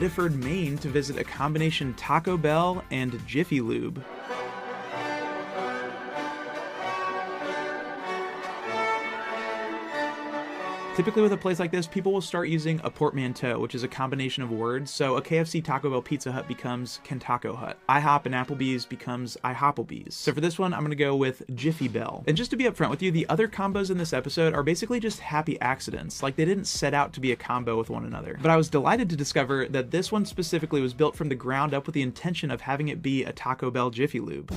Biddeford, Maine to visit a combination Taco Bell and Jiffy Lube. Typically with a place like this, people will start using a portmanteau, which is a combination of words. So a KFC, Taco Bell, Pizza Hut becomes Kentaco Hut. IHOP and Applebee's becomes IHOPPLEBEE's. So for this one, I'm gonna go with Jiffy Bell. And just to be upfront with you, the other combos in this episode are basically just happy accidents. Like they didn't set out to be a combo with one another. But I was delighted to discover that this one specifically was built from the ground up with the intention of having it be a Taco Bell Jiffy Lube.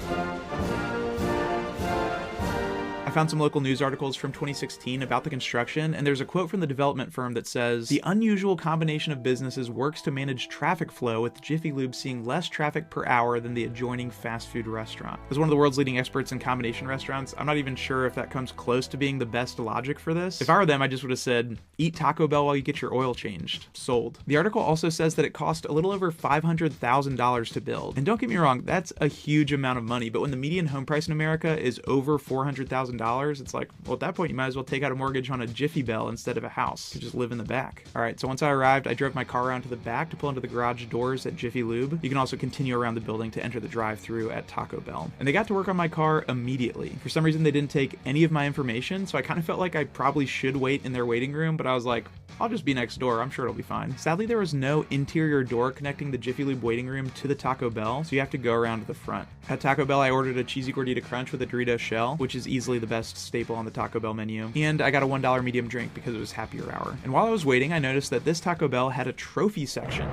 I found some local news articles from 2016 about the construction, and there's a quote from the development firm that says, "The unusual combination of businesses works to manage traffic flow, with Jiffy Lube seeing less traffic per hour than the adjoining fast food restaurant." As one of the world's leading experts in combination restaurants, I'm not even sure if that comes close to being the best logic for this. If I were them, I just would have said, eat Taco Bell while you get your oil changed. Sold. The article also says that it cost a little over $500,000 to build. And don't get me wrong, that's a huge amount of money, but when the median home price in America is over $400,000, it's like, well, at that point you might as well take out a mortgage on a Jiffy Bell instead of a house. You just live in the back. All right, so once I arrived, I drove my car around to the back to pull into the garage doors at Jiffy Lube. You can also continue around the building to enter the drive-thru at Taco Bell. And they got to work on my car immediately. For some reason, they didn't take any of my information, so I kind of felt like I probably should wait in their waiting room, but I was like, I'll just be next door, I'm sure it'll be fine. Sadly, there was no interior door connecting the Jiffy Lube waiting room to the Taco Bell, so you have to go around to the front. At Taco Bell, I ordered a cheesy gordita crunch with a Dorito shell, which is easily the best staple on the Taco Bell menu, and I got a $1 medium drink because it was happier hour. And while I was waiting, I noticed that this Taco Bell had a trophy section.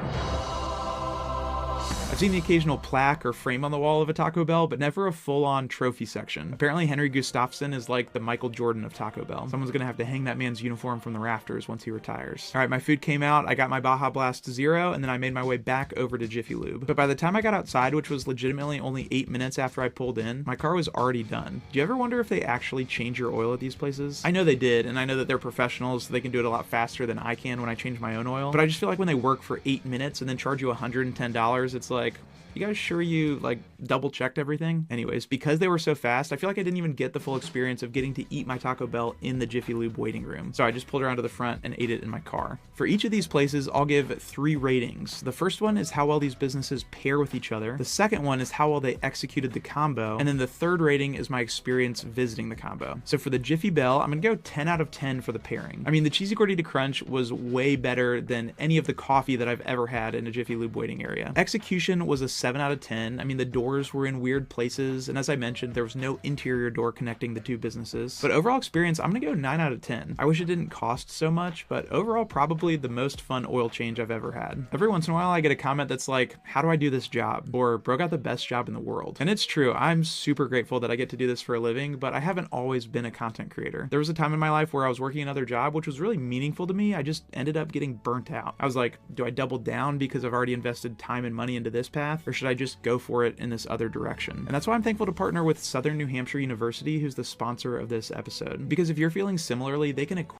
I've seen the occasional plaque or frame on the wall of a Taco Bell, but never a full-on trophy section. Apparently Henry Gustafsson is like the Michael Jordan of Taco Bell. Someone's gonna have to hang that man's uniform from the rafters once he retires. All right, my food came out, I got my Baja Blast Zero, and then I made my way back over to Jiffy Lube. But by the time I got outside, which was legitimately only 8 minutes after I pulled in, my car was already done. Do you ever wonder if they actually change your oil at these places? I know they did, and I know that they're professionals, so they can do it a lot faster than I can when I change my own oil, but I just feel like when they work for 8 minutes and then charge you $110, it's like, you guys sure you like double checked everything? Anyways, because they were so fast, I feel like I didn't even get the full experience of getting to eat my Taco Bell in the Jiffy Lube waiting room. So I just pulled around to the front and ate it in my car. For each of these places, I'll give 3 ratings. The first one is how well these businesses pair with each other. The second one is how well they executed the combo. And then the third rating is my experience visiting the combo. So for the Jiffy Bell, I'm gonna go 10 out of 10 for the pairing. I mean, the Cheesy Gordita Crunch was way better than any of the coffee that I've ever had in a Jiffy Lube waiting area. Execution was a 7 out of 10. I mean, the doors were in weird places, and as I mentioned, there was no interior door connecting the two businesses. But overall experience, I'm gonna go 9 out of 10. I wish it didn't cost so much, but overall probably the most fun oil change I've ever had. Every once in a while I get a comment that's like, how do I do this job? Or, bro got the best job in the world. And it's true, I'm super grateful that I get to do this for a living, but I haven't always been a content creator. There was a time in my life where I was working another job, which was really meaningful to me. I just ended up getting burnt out. I was like, do I double down because I've already invested time and money into this path, or should I just go for it in this other direction? And that's why I'm thankful to partner with Southern New Hampshire University, who's the sponsor of this episode. Because if you're feeling similarly, they can equip